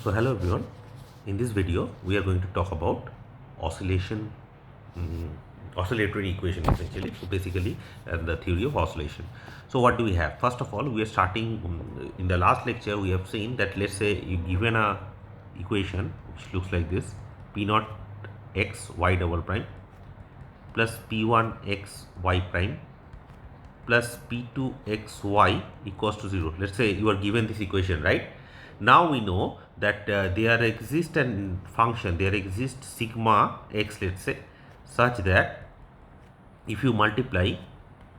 So hello everyone, in this video we are going to talk about oscillation, oscillatory equation essentially. So basically the theory of oscillation. So what do we have? First of all, we are starting in the last lecture we have seen that let's say you given a equation which looks like this: P naught x y double prime plus P1 x y prime plus P2 xy equals to 0. Let's say you are given this equation, right? Now we know that there exists a function, there exists sigma x, let's say, such that if you multiply,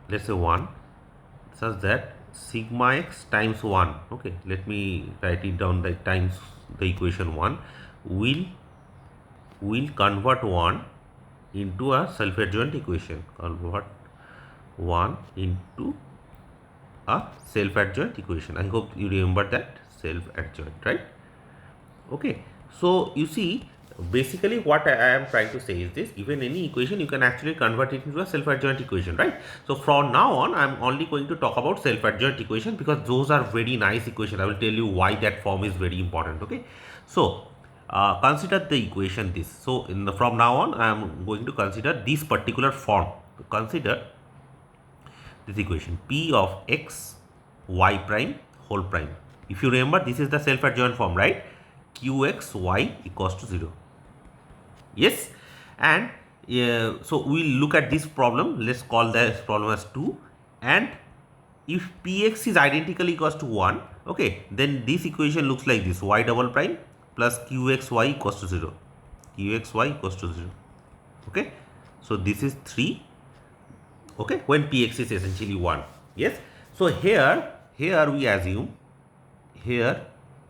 let's say 1, such that sigma x times 1, okay, let me write it down like times the equation 1, will convert 1 into a self-adjoint equation, convert 1 into a self-adjoint equation. I hope you remember that, self-adjoint, right? Okay, so you see basically what I am trying to say is this: given any equation you can actually convert it into a self-adjoint equation, right? So from now on I am only going to talk about self-adjoint equation because those are very nice equations. I will tell you why that form is very important. Okay, so consider the equation this. So from now on I am going to consider this particular form. Consider this equation: P of x y prime whole prime. If you remember, this is the self-adjoint form, right? Qxy equals to 0. Yes, and so we'll look at this problem. Let's call this problem as 2, and if px is identical equals to 1, okay, then this equation looks like this: y double prime plus qxy equals to 0. Qxy equals to 0. Okay, so this is 3. Okay, when px is essentially 1. Yes, so here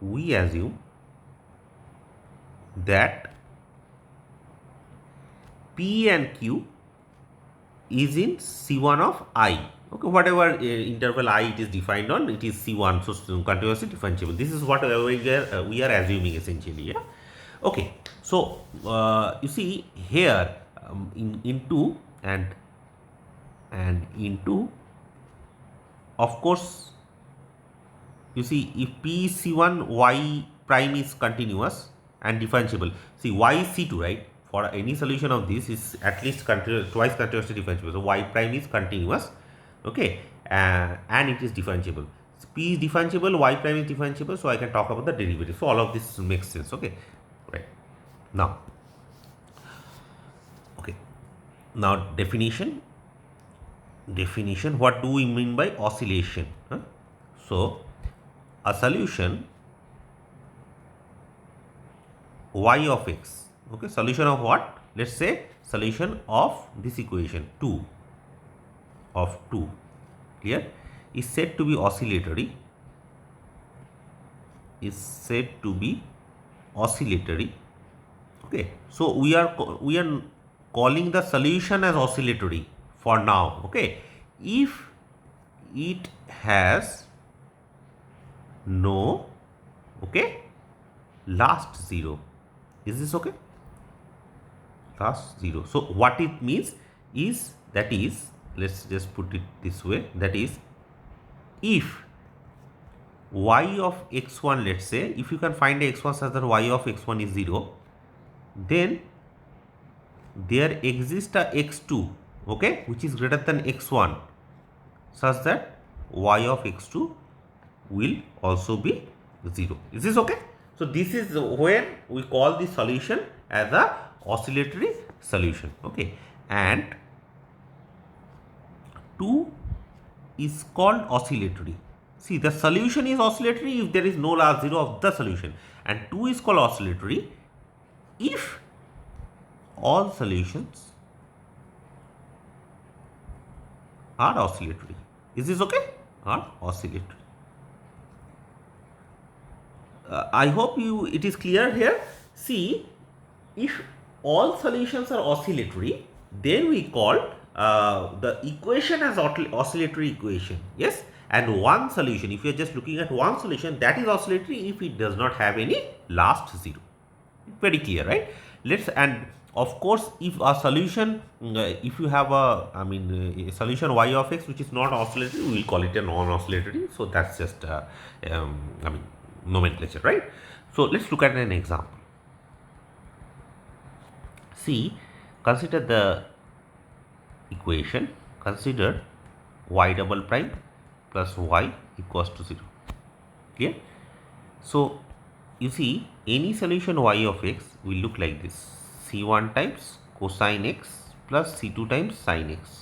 we assume that p and q is in C1 of I. Okay, whatever interval I it is defined on, it is C1, so continuously differentiable. This is what we are assuming essentially. Yeah. Okay, so you see here in 2 and in 2, of course, you see if P is C1, y prime is continuous and differentiable. See, y is C2, right? For any solution of this is at least twice continuously differentiable. So y prime is continuous, okay, and it is differentiable. So P is differentiable, y prime is differentiable, so I can talk about the derivative. So all of this makes sense, okay, right? Now, okay, now definition. What do we mean by oscillation? So a solution y of x, okay, solution of what? Let's say solution of this equation 2 of 2, clear, is said to be oscillatory, okay. So we are calling the solution as oscillatory for now, okay, if it has no, okay, last 0. Is this okay? Last 0. So what it means is, that is, let's just put it this way, that is, if y of x1, let's say, if you can find x1 such that y of x1 is 0, then there exists a x2, okay, which is greater than x1, such that y of x2 will also be 0. Is this okay? So this is when we call the solution as a oscillatory solution, okay, and 2 is called oscillatory. See, the solution is oscillatory if there is no last 0 of the solution, and 2 is called oscillatory if all solutions are oscillatory. Is this okay? Are oscillatory. I hope it is clear here. See, if all solutions are oscillatory, then we call the equation as oscillatory equation. Yes, and one solution, if you are just looking at one solution, that is oscillatory if it does not have any last 0. Very clear, right? And of course, if a solution, if you have a solution y of x which is not oscillatory, we will call it a non-oscillatory. So that's just nomenclature, right? So let's look at an example. See, consider the equation. Consider y double prime plus y equals to 0. Clear? So you see, any solution y of x will look like this: c1 times cosine x plus c2 times sine x.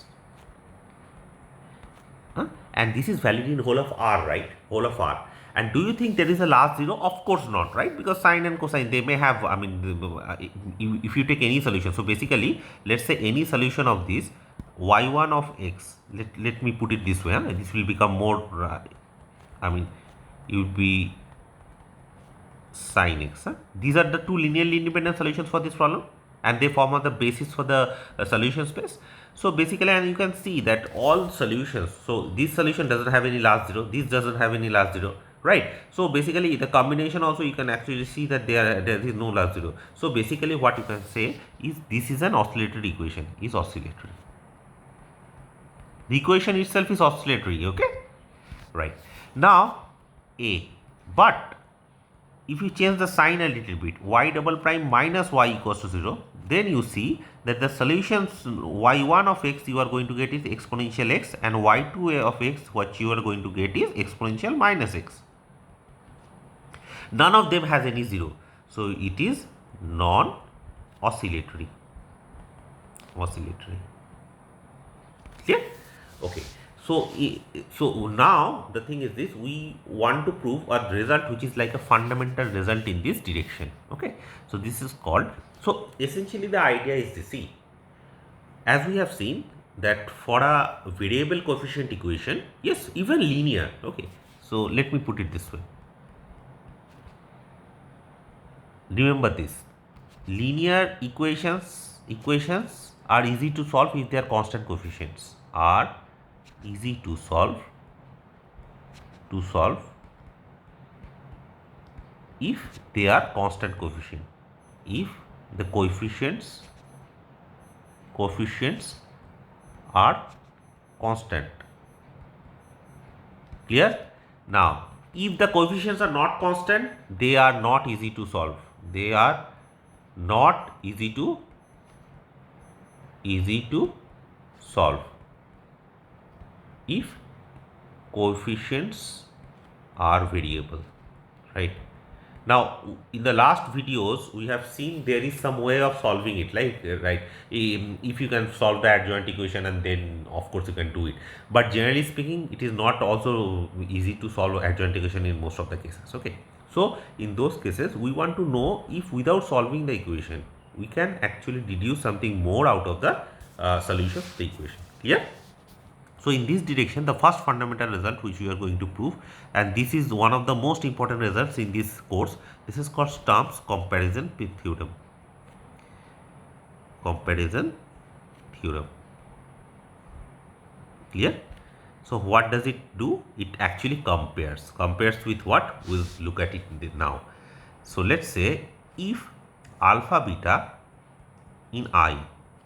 And this is valid in whole of R, right? Whole of R. And do you think there is a last zero? Of course not, right? Because sine and cosine, they may have, I mean, if you take any solution. So basically, let's say any solution of this, y1 of x, let me put it this way, this will become more, I mean, it would be sine x. These are the two linearly independent solutions for this problem, and they form the basis for the solution space. So basically, and you can see that all solutions, so this solution doesn't have any last zero, this doesn't have any last zero, right? So basically the combination also, you can actually see that there is no last zero. So basically what you can say is this is an oscillatory equation, is oscillatory. The equation itself is oscillatory, okay? Right. Now A, but if you change the sign a little bit, y double prime minus y equals to 0, then you see that the solutions y1 of x you are going to get is exponential x, and y2 of x what you are going to get is exponential minus x. None of them has any 0. So it is non-oscillatory. Oscillatory. Clear? Okay. So now the thing is this: we want to prove a result which is like a fundamental result in this direction. Okay. So this is called. So essentially the idea is this: see, as we have seen that for a variable coefficient equation, yes, even linear. Okay. So let me put it this way. Remember this: linear equations are easy to solve if they are constant coefficients. Are easy to solve if they are constant coefficient, if the coefficients are constant. Clear? Now if the coefficients are not constant, they are not easy to solve. They are not easy to solve if coefficients are variable, right? Now in the last videos we have seen there is some way of solving it, like, right, if you can solve the adjoint equation, and then of course you can do it, but generally speaking it is not also easy to solve adjoint equation in most of the cases. Okay, so in those cases we want to know if without solving the equation we can actually deduce something more out of the solution of the equation. Clear? So in this direction, the first fundamental result which we are going to prove, and this is one of the most important results in this course, this is called Stump's comparison theorem. Comparison theorem. Clear? So what does it do? It actually compares. Compares with what? We'll look at it now. So let's say if alpha beta in I,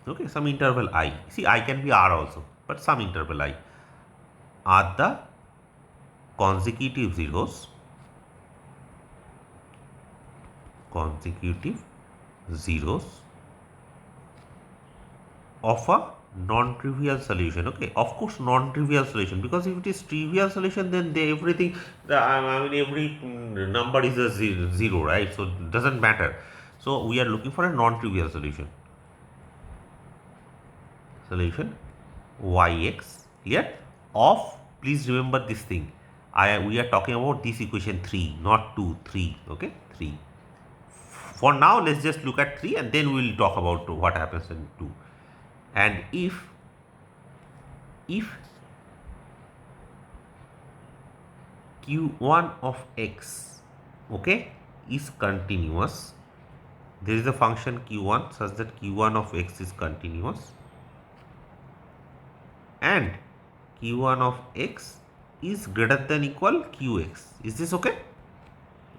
okay, some interval I, see I can be R also, but some interval I, are the consecutive zeros of a non-trivial solution. Okay, of course non-trivial solution, because if it is trivial solution, then everything, I mean every number is a zero, right? So it doesn't matter. So we are looking for a non-trivial solution yx, clear, of, please remember this thing, we are talking about this equation 3, not 2, 3, okay, 3. For now let's just look at 3 and then we will talk about what happens in 2. And if q1 of x, okay, is continuous, there is a function q1 such that q1 of x is continuous, and q1 of x is greater than equal qx. Is this okay?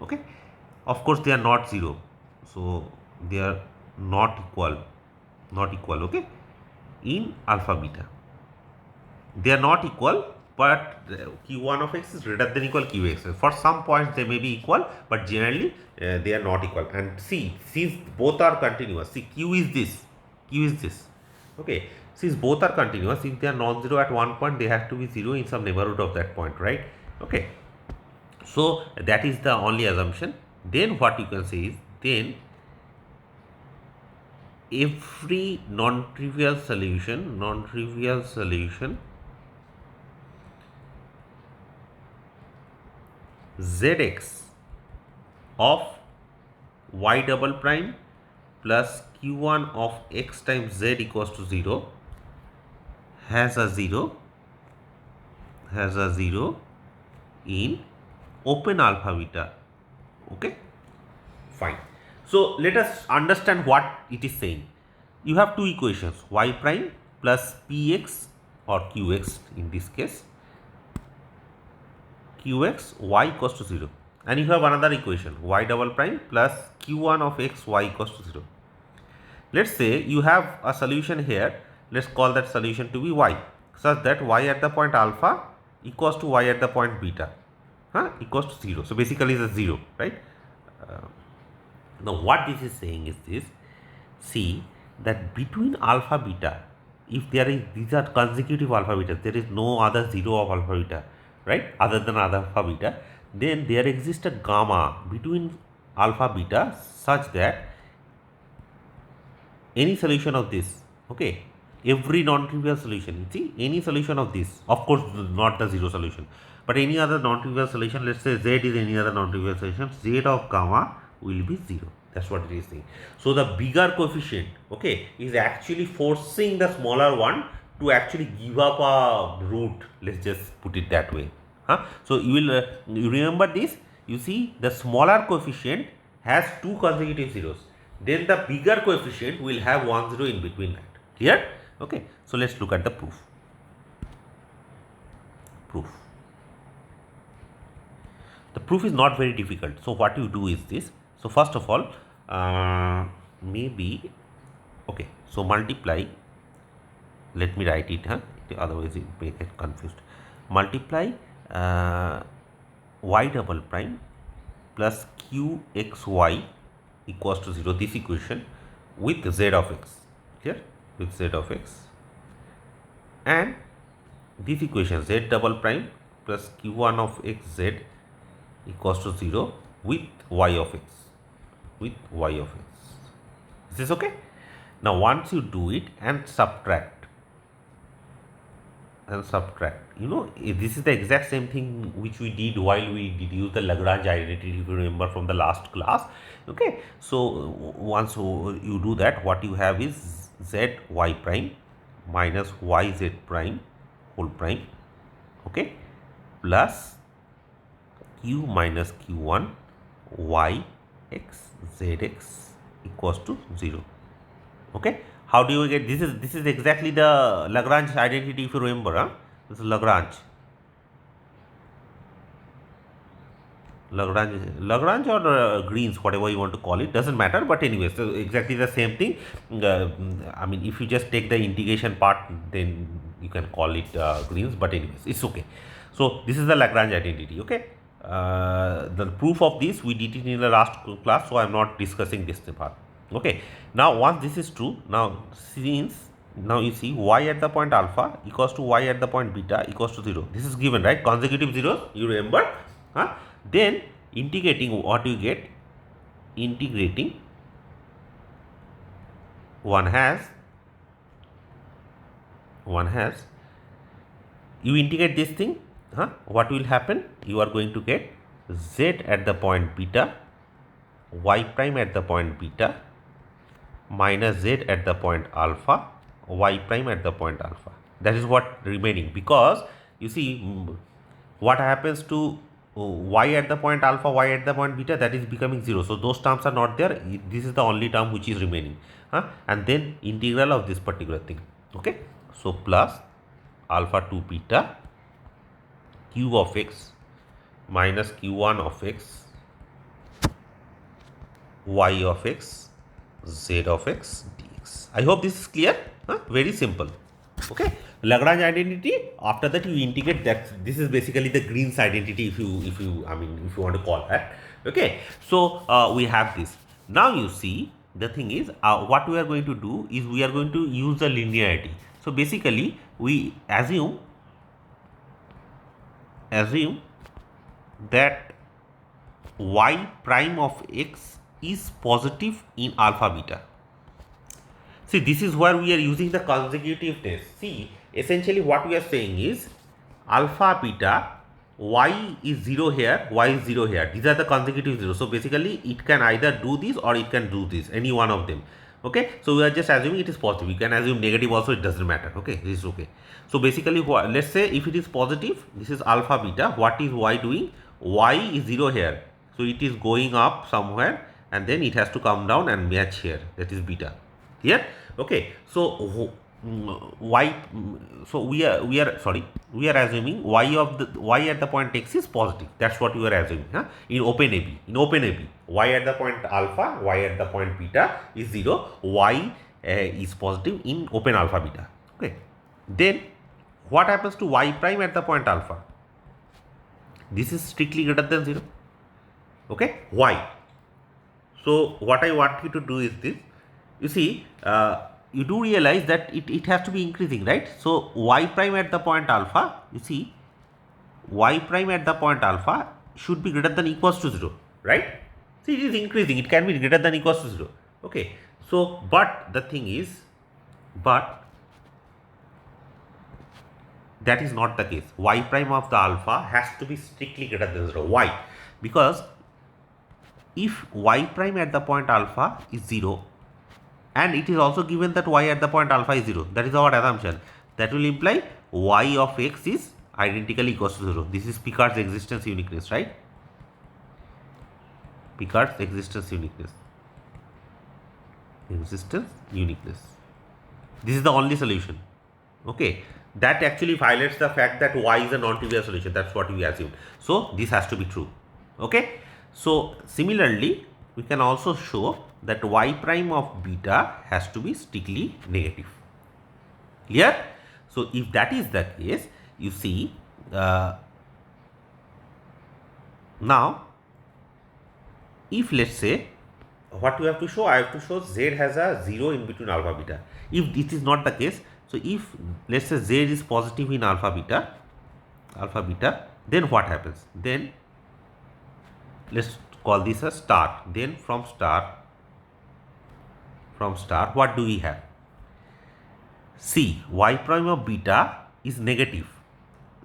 Okay. Of course they are not 0. So they are not equal, okay, in alpha beta. They are not equal but q1 of x is greater than equal qx. For some points they may be equal, but generally they are not equal. And see, since both are continuous, see q is this, okay, since both are continuous, if they are non-zero at one point, they have to be 0 in some neighborhood of that point, right? Okay, so that is the only assumption. Then what you can say is, then every non-trivial solution zx of y double prime plus q1 of x times z equals to 0 has a 0 in open alpha beta. Okay, fine. So let us understand what it is saying. You have two equations, y prime plus px or qx, in this case qx y equals to 0, and you have another equation, y double prime plus q1 of x y equals to 0. Let's say you have a solution here. Let's call that solution to be y, such that y at the point alpha equals to y at the point beta equals to 0. So basically it's a 0, right? Now what this is saying is this: see that between alpha beta, if there is, these are consecutive alpha beta, there is no other 0 of alpha beta, right, other than alpha beta, then there exists a gamma between alpha beta such that any solution of this, okay, every non-trivial solution, you see, any solution of this, of course not the 0 solution, but any other non-trivial solution, let's say z is any other non-trivial solution, z of gamma will be 0. That's what it is saying. So the bigger coefficient, okay, is actually forcing the smaller one to actually give up a root. Let's just put it that way. So you will you remember this. You see, the smaller coefficient has two consecutive zeros. Then the bigger coefficient will have 1 0 in between that. Clear? Okay. So let's look at the proof. The proof is not very difficult. So what you do is this. So first of all, maybe, okay, so multiply, let me write it, otherwise it may get confused. Multiply y double prime plus qxy equals to 0, this equation, with z of x, clear, with z of x, and this equation z double prime plus q1 of x z equals to 0 with y of x, Is this okay? Now once you do it and subtract, this is the exact same thing which we did while we deduced the Lagrange identity, if you remember from the last class. Okay, so once you do that, what you have is z y prime minus y z prime whole prime, okay, plus q minus q1 y x zx equals to 0. Okay, how do you get this? Is exactly the Lagrange identity, if you remember. This is Lagrange or Green's, whatever you want to call it, doesn't matter. But anyway, so exactly the same thing. I mean, if you just take the integration part, then you can call it Green's. But anyways, it's okay. So this is the Lagrange identity. Okay. The proof of this we did it in the last class, so I am not discussing this part. Okay. Now once this is true, now you see y at the point alpha equals to y at the point beta equals to 0. This is given, right? Consecutive zeros, you remember. Then integrating, what you get? Integrating, one has you integrate this thing, what will happen? You are going to get z at the point beta, y prime at the point beta, minus z at the point alpha, y prime at the point alpha. That is what remaining, because you see what happens to y at the point alpha, y at the point beta, that is becoming 0. So those terms are not there. This is the only term which is remaining. And then integral of this particular thing. Okay. So plus alpha to beta q of x minus q1 of x y of x z of x dx. I hope this is clear. Very simple. Okay. Lagrange identity. After that, you integrate that. This is basically the Green's identity, if you want to call that. Okay. So we have this. Now you see, the thing is, what we are going to do is we are going to use the linearity. So basically, we assume that y prime of x is positive in alpha beta. See, this is where we are using the consecutiveness. See, essentially what we are saying is alpha beta, y is 0 here, y is 0 here. These are the consecutive zeros. So basically it can either do this or it can do this, any one of them. Okay, so we are just assuming it is positive. We can assume negative also, it doesn't matter. Okay, this is okay. So basically, let's say if it is positive, this is alpha beta. What is y doing? Y is 0 here. So it is going up somewhere and then it has to come down and match here. That is beta. Here. Okay. So y, so we are assuming y at the point x is positive. That's what we are assuming, huh? In open AB, y at the point alpha, y at the point beta is 0, y is positive in open alpha beta. Okay, then what happens to y prime at the point alpha? This is strictly greater than 0. Okay, why? So what I want you to do is this. You see, you do realize that it has to be increasing, right? So y prime at the point alpha, you see, y prime at the point alpha should be greater than equals to 0, right? See, it is increasing. It can be greater than equals to 0. Okay. So, but the thing is, but that is not the case. Y prime of the alpha has to be strictly greater than 0. Why? Because if y prime at the point alpha is 0, and it is also given that y at the point alpha is 0, that is our assumption. That will imply y of x is identically equals to 0. This is Picard's existence uniqueness, right? Picard's existence uniqueness. This is the only solution. Okay, that actually violates the fact that y is a non-trivial solution. That's what we assumed. So this has to be true. Okay, so similarly, we can also show that y prime of beta has to be strictly negative. Clear? So if that is the case, you see, now if let's say, what you have to show, I have to show z has a 0 in between alpha beta. If this is not the case, so if let's say z is positive in alpha beta, then what happens? Then let's call this a star. Then from star, what do we have? See, y prime of beta is negative,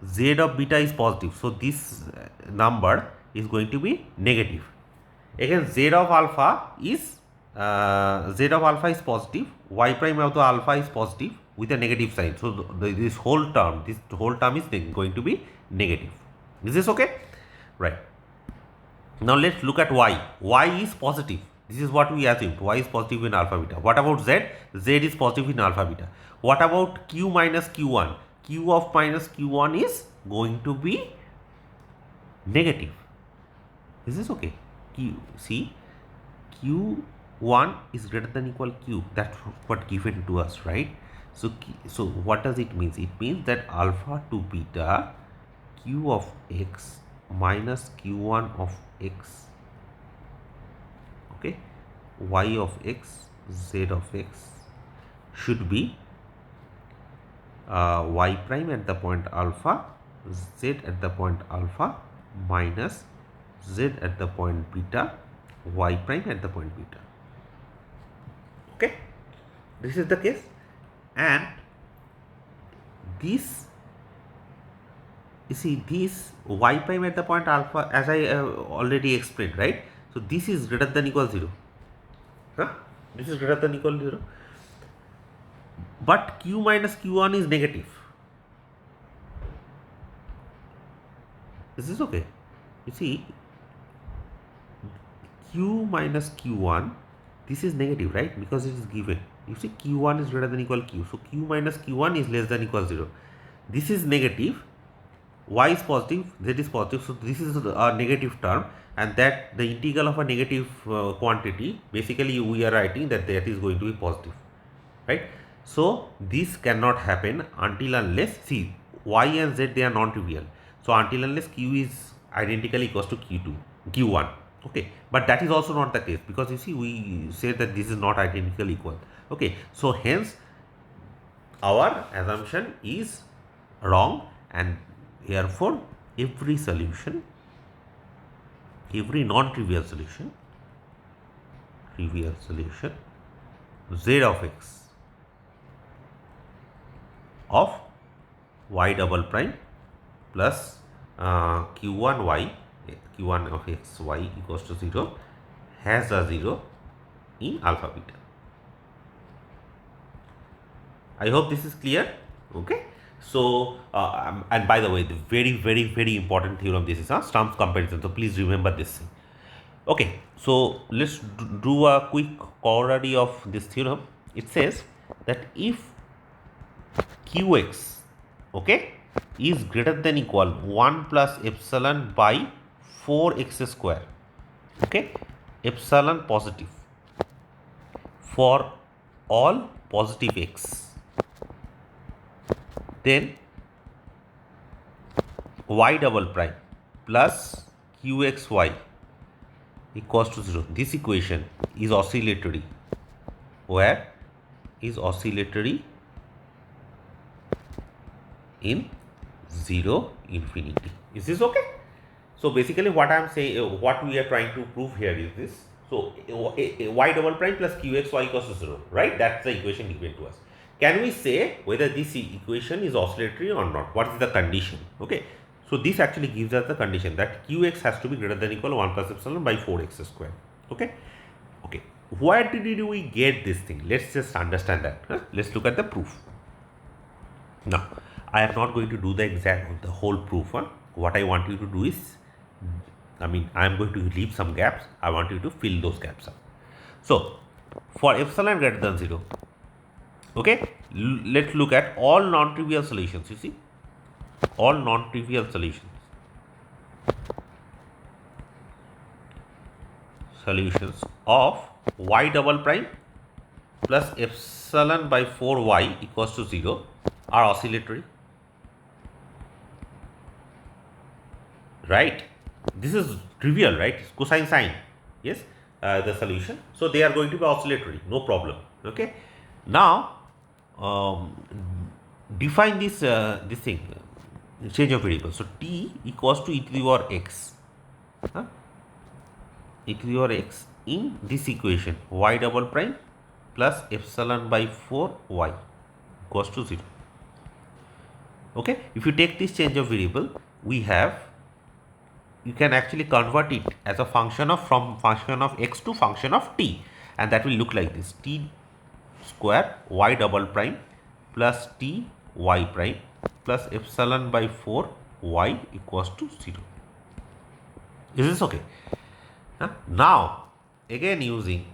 z of beta is positive. So this number is going to be negative. Again, z of alpha is positive, y prime of the alpha is positive with a negative sign. So this whole term is going to be negative. Is this okay? Right. Now let's look at y. Y is positive. This is what we assumed. Y is positive in alpha beta. What about z? Z is positive in alpha beta. What about q minus q1? Q of minus q1 is going to be negative. Is this okay? See, q1 is greater than equal q. That's what given to us, right? So what does it mean? It means that alpha to beta, q of x minus q1 of x, okay, y of x, z of x should be y prime at the point alpha, z at the point alpha minus z at the point beta, y prime at the point beta. Okay, this is the case, and this, you see, this y prime at the point alpha, as I already explained, right? So this is greater than equal 0. This is greater than equal 0. But q minus q1 is negative. Is this okay? You see, q minus q1, this is negative, right? Because it is given. You see, q1 is greater than equal q. So q minus q1 is less than equal 0. This is negative. Y is positive, z is positive. So this is a negative term, and that the integral of a negative quantity, basically we are writing that is going to be positive, right? So this cannot happen until unless, see, y and z, they are non-trivial. So until unless q is identically equals to q2, q1. Okay, but that is also not the case, because you see we say that this is not identically equal. Okay, so hence our assumption is wrong, and therefore every solution, every non-trivial solution, z of x of y double prime plus q1 of x y equals to 0 has a 0 in alpha beta. I hope this is clear. Okay. So, and by the way, the very important theorem, this is a Stump's comparison. So, please remember this thing. Okay. So, let's do a quick corollary of this theorem. It says that if qx, okay, is greater than equal 1 plus epsilon by 4x square, okay, epsilon positive for all positive x, then y double prime plus qxy equals to 0. This equation is oscillatory. Where is oscillatory? In 0 infinity. Is this okay? So basically what I am saying, what we are trying to prove here is this. So y double prime plus qxy equals to 0, right? That's the equation given to us. Can we say whether this equation is oscillatory or not? What is the condition? Okay. So this actually gives us the condition that qx has to be greater than or equal to 1 plus epsilon by 4x square. Okay. Okay. Where did we get this thing? Let's just understand that. Let's look at the proof. Now, I am not going to do the whole proof. What I want you to do is, I am going to leave some gaps. I want you to fill those gaps up. So, for epsilon greater than 0, okay, let's look at all non-trivial solutions. You see, all non-trivial solutions of y double prime plus epsilon by 4y equals to 0 are oscillatory, right? This is trivial, right? It's cosine sine, yes, the solution. So they are going to be oscillatory, no problem. Okay. Now define this this thing, change of variable. So t equals to e to the power x, e to the power x in this equation y double prime plus epsilon by 4y equals to 0. Okay, if you take this change of variable, we have, you can actually convert it as a function of, from function of x to function of t, and that will look like this: t square y double prime plus t y prime plus epsilon by 4 y equals to 0. Is this okay? Now again using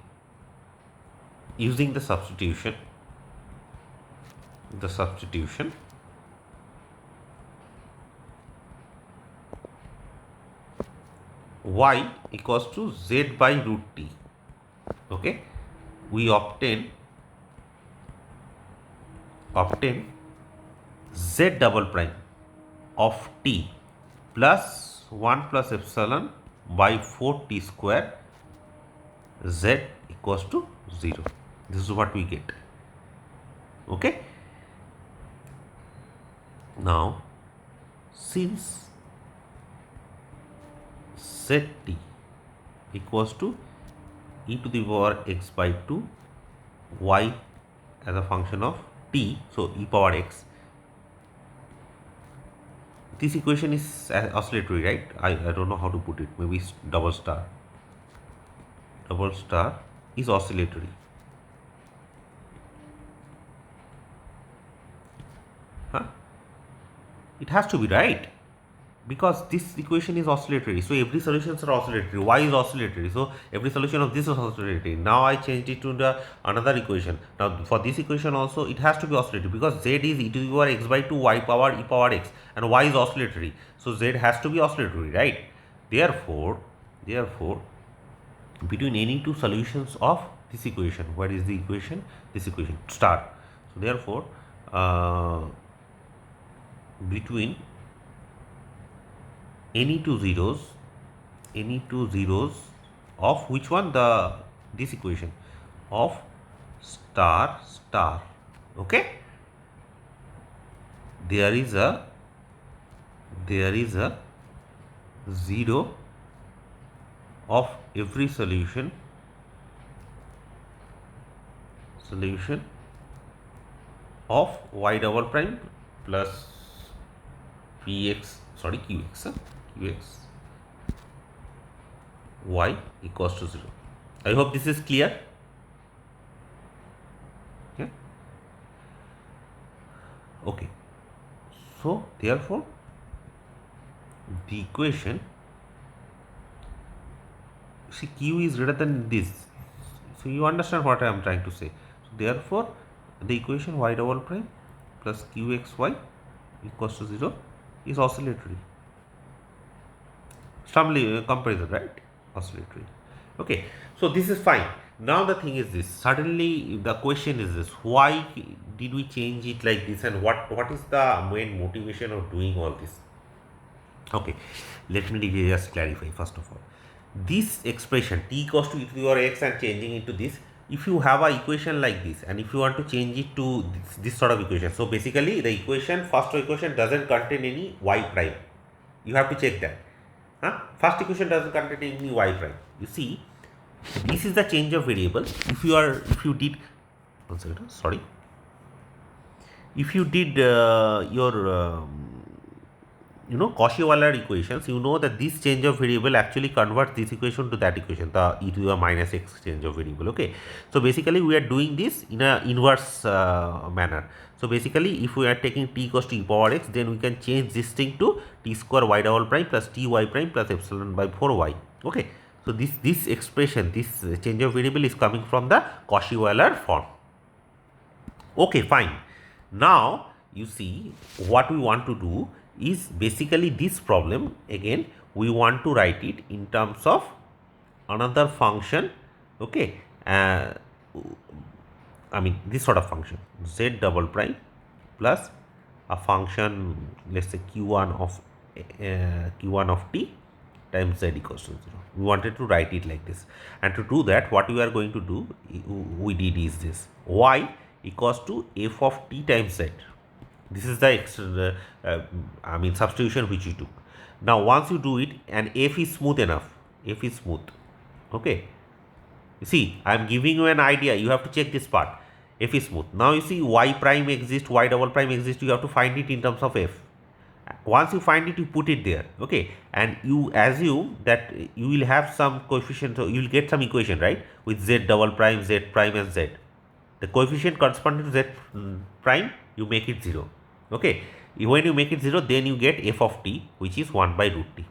the substitution, y equals to z by root t. Okay, we obtain z double prime of t plus 1 plus epsilon by 4t square z equals to 0. This is what we get. Okay. Now, since zt equals to e to the power x by 2 y as a function of t, so e power x, this equation is oscillatory, right? I don't know how to put it, maybe double star is oscillatory. It has to be, right? Because this equation is oscillatory, so every solutions are oscillatory. Y is oscillatory, so every solution of this is oscillatory. Now I changed it to the another equation. Now for this equation also it has to be oscillatory, because z is e to the power x by 2 y power e power x, and y is oscillatory, so z has to be oscillatory, right? Therefore between any two solutions of this equation, what is the equation? This equation star. So therefore, uh, between any two zeros of which one, the this equation of star star, okay, there is a zero of every solution of y double prime plus px, sorry, qx, qx y equals to 0. I hope this is clear. Yeah. Okay. So therefore, the equation, see, q is greater than this. So you understand what I am trying to say. So therefore, the equation y double prime plus qxy equals to 0 is oscillatory. Some comparison, right? Oscillatory. Okay. So this is fine. Now the thing is this. Suddenly the question is this: why did we change it like this, and what is the main motivation of doing all this? Okay, let me just clarify first of all. This expression t equals to e to the power x and changing into this, if you have a equation like this and if you want to change it to this sort of equation, so basically the equation, first equation doesn't contain any y prime. You have to check that. First equation doesn't contain any y prime. You see, this is the change of variable. If you did, one second, sorry, if you did your Cauchy-Euler equations, you know that this change of variable actually converts this equation to that equation, the e to the minus x change of variable. Okay, so basically we are doing this in a inverse manner. So basically, if we are taking t equals to e power x, then we can change this thing to t square y double prime plus t y prime plus epsilon by 4y. Okay, so this expression, this change of variable is coming from the Cauchy-Euler form. Okay, fine. Now you see, what we want to do is basically this problem again we want to write it in terms of another function. Okay, I mean this sort of function z double prime plus a function, let's say q1 of t times z equals to 0. We wanted to write it like this, and to do that what we are going to do, we did is this: y equals to f of t times z. This is the substitution which you took. Now once you do it and f is smooth enough, f is smooth, okay, you see I am giving you an idea, you have to check this part. F is smooth. Now you see y prime exists, y double prime exists, you have to find it in terms of f. Once you find it, you put it there, okay, and you assume that you will have some coefficient, so you will get some equation, right, with z double prime, z prime and z. The coefficient corresponding to z prime, you make it 0. Okay, when you make it 0, then you get f of t, which is 1 by root t.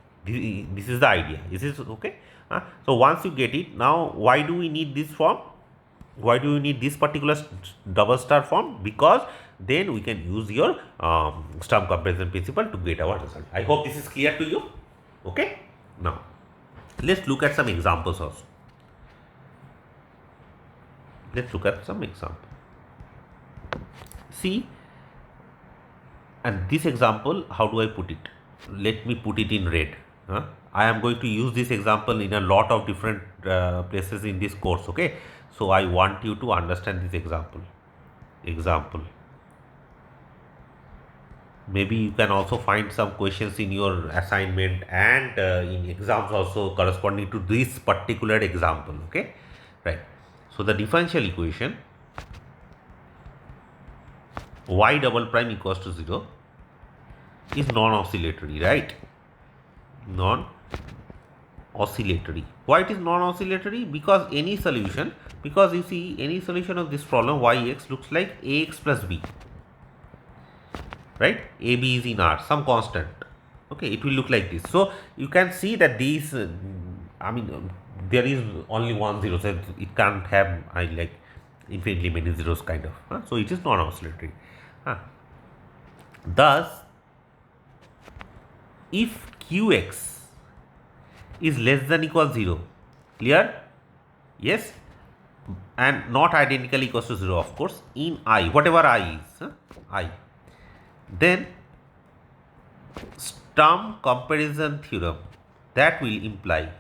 This is the idea. This is okay. So once you get it, now why do we need this form? Why do we need this particular double star form? Because then we can use your sum comparison principle to get our result. I hope this is clear to you. Okay. Now let's look at some examples also. Let's look at some example. See, and this example, how do I put it? Let me put it in red. I am going to use this example in a lot of different places in this course. Okay, so I want you to understand this example. Maybe you can also find some questions in your assignment and in exams also corresponding to this particular example. Okay, right. So the differential equation y double prime equals to 0 is non-oscillatory, right? Non-oscillatory. Why it is non-oscillatory? Because you see any solution of this problem yx looks like ax plus b, right? ab is in R, some constant. Okay, it will look like this. So you can see that these there is only one zero, so it can't have like infinitely many zeros kind of. So it is non-oscillatory. Thus, if qx is less than equal 0, clear? Yes. and not identical equals to 0, of course, in I, whatever I is, I. Then Sturm comparison theorem, that will imply,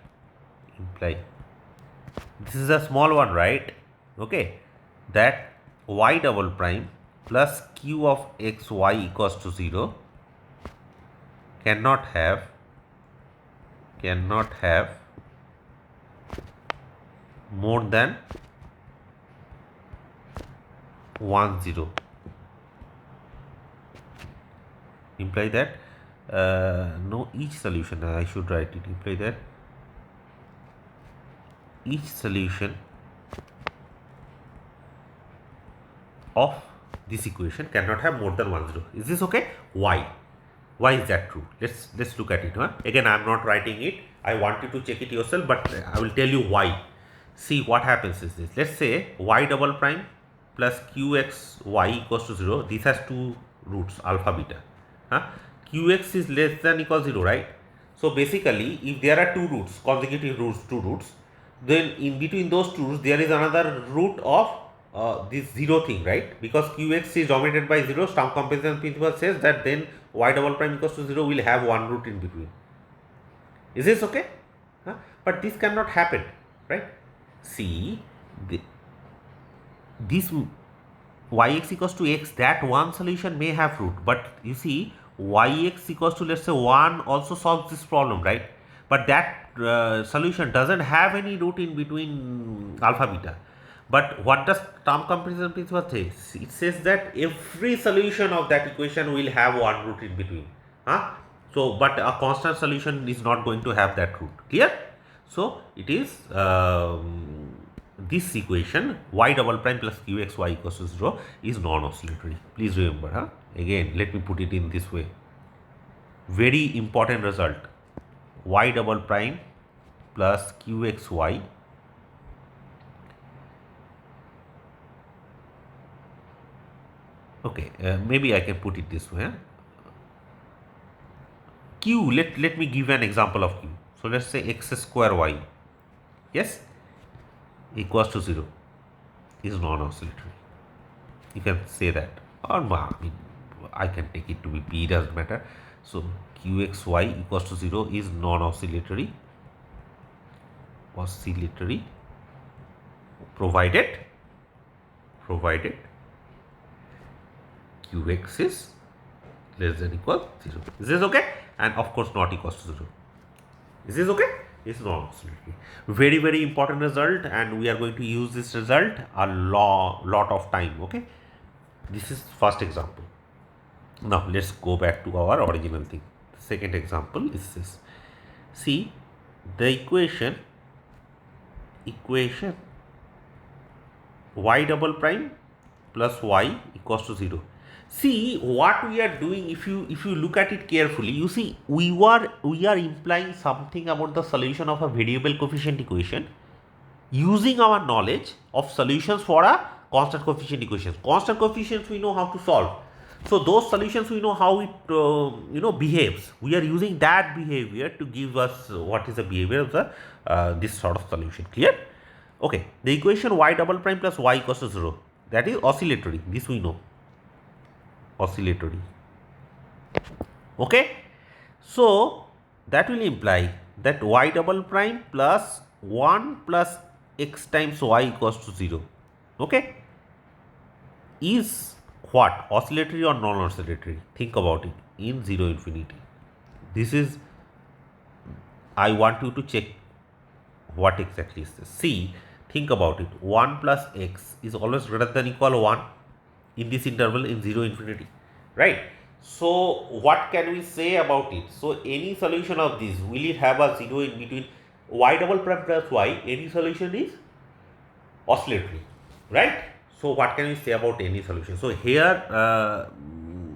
this is a small one, right? Okay, that y double prime plus q of x y equals to 0 cannot have more than 1 0. Imply that no, each solution, I should write it, imply that each solution of this equation cannot have more than 1 0. Is this okay? Why is that true? Let's look at it. Again, I am not writing it, I want you to check it yourself, but I will tell you why. See, what happens is this. Let's say y double prime plus qxy equals to 0. This has two roots, alpha beta. Qx is less than equal 0, right? So basically, if there are two roots, consecutive roots, two roots, then in between those two roots there is another root of this 0 thing, right? Because qx is dominated by 0, Sturm comparison principle says that then y double prime equals to 0 will have one root in between. Is this okay? But this cannot happen, right? See, this yx equals to x, that one solution may have root, but you see yx equals to, let's say, 1 also solves this problem, right? But that solution doesn't have any root in between alpha beta. But what does Sturm comparison principle say? It says that every solution of that equation will have one root in between. So, but a constant solution is not going to have that root. Clear? So, it is this equation y double prime plus qxy equals to 0 is non-oscillatory. Please remember. Again, let me put it in this way. Very important result. Y double prime plus qxy okay, maybe I can put it this way. Q, let me give an example of Q. So let's say x square y, yes, equals to 0 is non-oscillatory. You can say that, or I can take it to be p, doesn't matter. So qxy equals to 0 is non-oscillatory, provided qx is less than equal 0. Is this okay? And of course not equals to 0. Is this okay? It's non-oscillatory. Very, very important result, and we are going to use this result a lot of time. Okay, this is first example. Now let's go back to our original thing. The second example is this. See, the equation y double prime plus y equals to 0. See what we are doing. If you look at it carefully, you see we are implying something about the solution of a variable coefficient equation using our knowledge of solutions for a constant coefficient equation. Constant coefficients we know how to solve. So those solutions we know how it behaves. We are using that behavior to give us what is the behavior of the this sort of solution. Clear? Okay. The equation y double prime plus y equals to 0, that is oscillatory. This we know. Oscillatory. Okay, so that will imply that y double prime plus 1 plus x times y equals to 0, okay, is what? Oscillatory or non-oscillatory? Think about it in 0 infinity. This is, I want you to check what exactly is this. See, think about it. 1 plus x is always greater than equal 1 in this interval in 0 infinity, right? So what can we say about it? So any solution of this, will it have a 0 in between? Y double prime plus y, any solution is oscillatory, right? So what can we say about any solution? So here,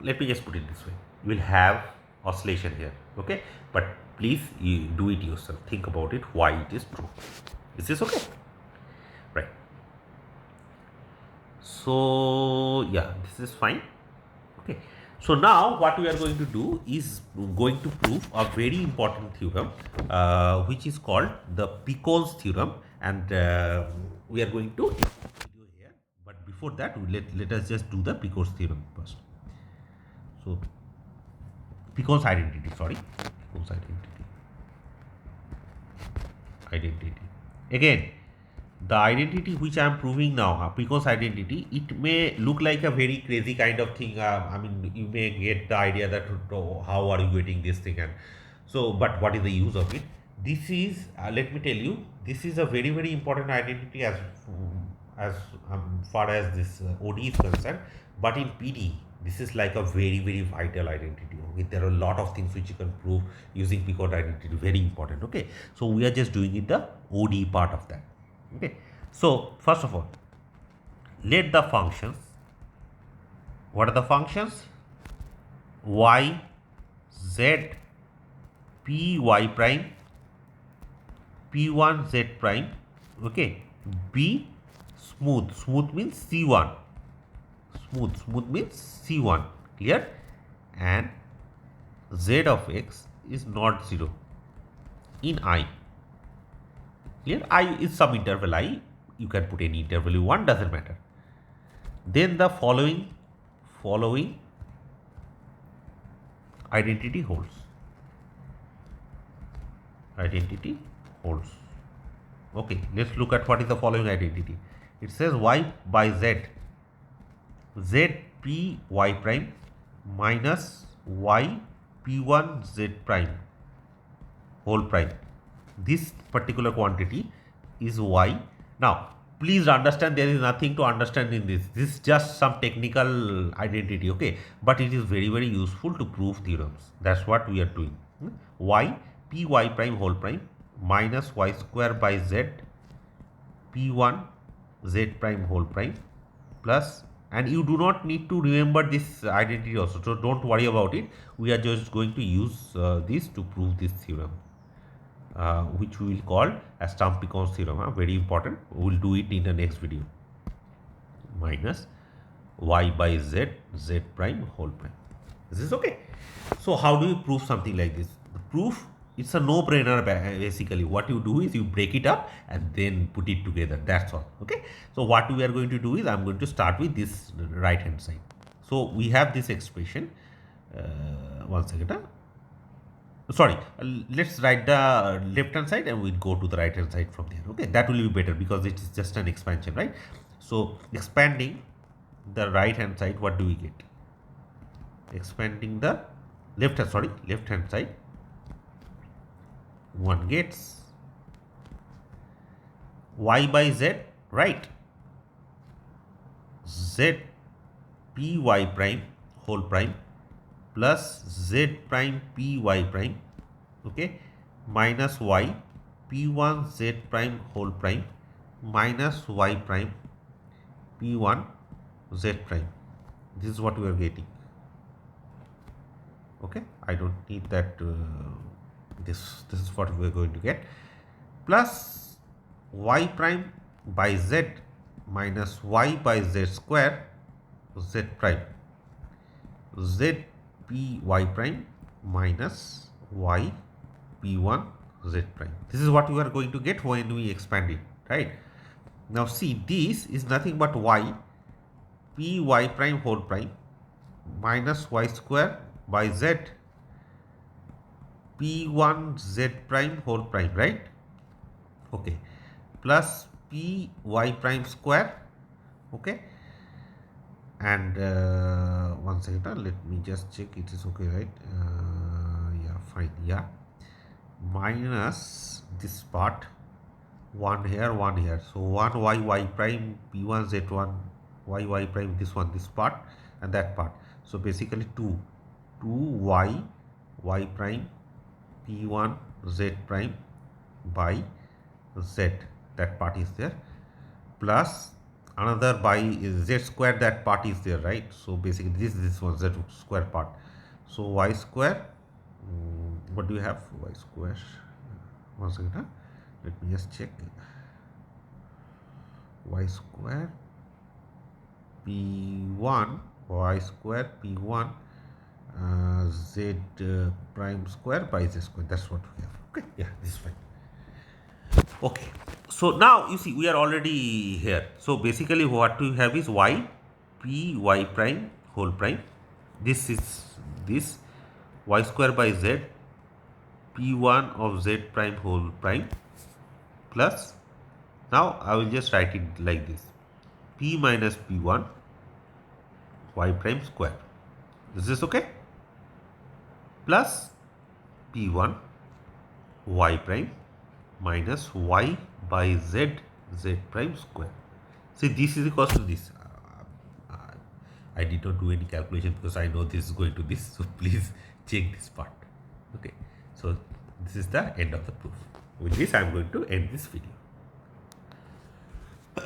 let me just put it this way. You will have oscillation here, okay? But please you do it yourself. Think about it, why it is true. Is this okay? Right. So yeah, this is fine. Okay. So now what we are going to do is going to prove a very important theorem, which is called the Picon's theorem, and we are going to but before that let us just do the Picot's theorem first. So Picot's identity, sorry, Picot's identity. Again, the identity which I am proving now, Picot's identity, it may look like a very crazy kind of thing. I mean, you may get the idea that oh, how are you getting this thing, and so, but what is the use of it? This is, let me tell you, this is a very important identity as far as this OD is concerned. But in PD, this is like a very vital identity. Okay, there are a lot of things which you can prove using Picot identity. Very important. Okay, so we are just doing it the OD part of that. Okay, so first of all, let the functions, what are the functions? Y, Z, P y prime, P1 Z prime, okay, be smooth. Smooth means C1. Smooth means C1. Clear? And Z of x is not 0 in I. Clear? I is some interval I. You can put any interval you want, doesn't matter. Then the following identity holds. Identity holds. Okay, let's look at what is the following identity. It says y by z, z p y prime minus y p1 z prime whole prime. This particular quantity is y. Now, please understand there is nothing to understand in this. This is just some technical identity, okay? But it is very useful to prove theorems. That's what we are doing. Y p y prime whole prime minus y square by z p1 z prime whole prime plus, and you do not need to remember this identity also, so don't worry about it. We are just going to use this to prove this theorem, which we will call as Sturm-Picot's theorem. Very important. We will do it in the next video. Minus y by z, z prime whole prime. This is okay. So how do you prove something like this? The proof, it's a no-brainer basically. What you do is you break it up and then put it together. That's all. Okay. So what we are going to do is I'm going to start with this right hand side. So we have this expression. One second. Sorry, let's write the left hand side and we'll go to the right hand side from there. Okay, that will be better because it is just an expansion, right? So expanding the right hand side, what do we get? Expanding the left hand side, one gets y by z, right? Z p y prime whole prime plus z prime p y prime, okay, minus y p1 z prime whole prime minus y prime p1 z prime. This is what we are getting. Okay, I don't need that. This is what we are going to get, plus y prime by z minus y by z square z prime, z p y prime minus y p1 z prime. This is what we are going to get when we expand it, right? Now see, this is nothing but y p y prime whole prime minus y square by z p1 z prime whole prime, right? Okay, plus p y prime square, okay, and one second, let me just check it is okay, right? Yeah, fine, yeah, minus this part, one here, so 1 y prime p1 z1 y prime, this part and that part, so basically 2 y prime p1 z prime by z, that part is there, plus another by z square, that part is there, right? So basically this one z square part, so y square, what do you have, y square, one second, let me just check, y square p1 y square p1 z prime square by z square, that's what we have. Okay, yeah, this is fine. Okay, so now you see we are already here. So basically what we have is y p y prime whole prime. This is this y square by z p1 of z prime whole prime plus, now I will just write it like this, p minus p1 y prime square. Is this okay? Plus p1 y prime minus y by z z prime square. See, this is equals to this. I did not do any calculation because I know this is going to this. So please check this part. Okay. So this is the end of the proof. With this, I am going to end this video.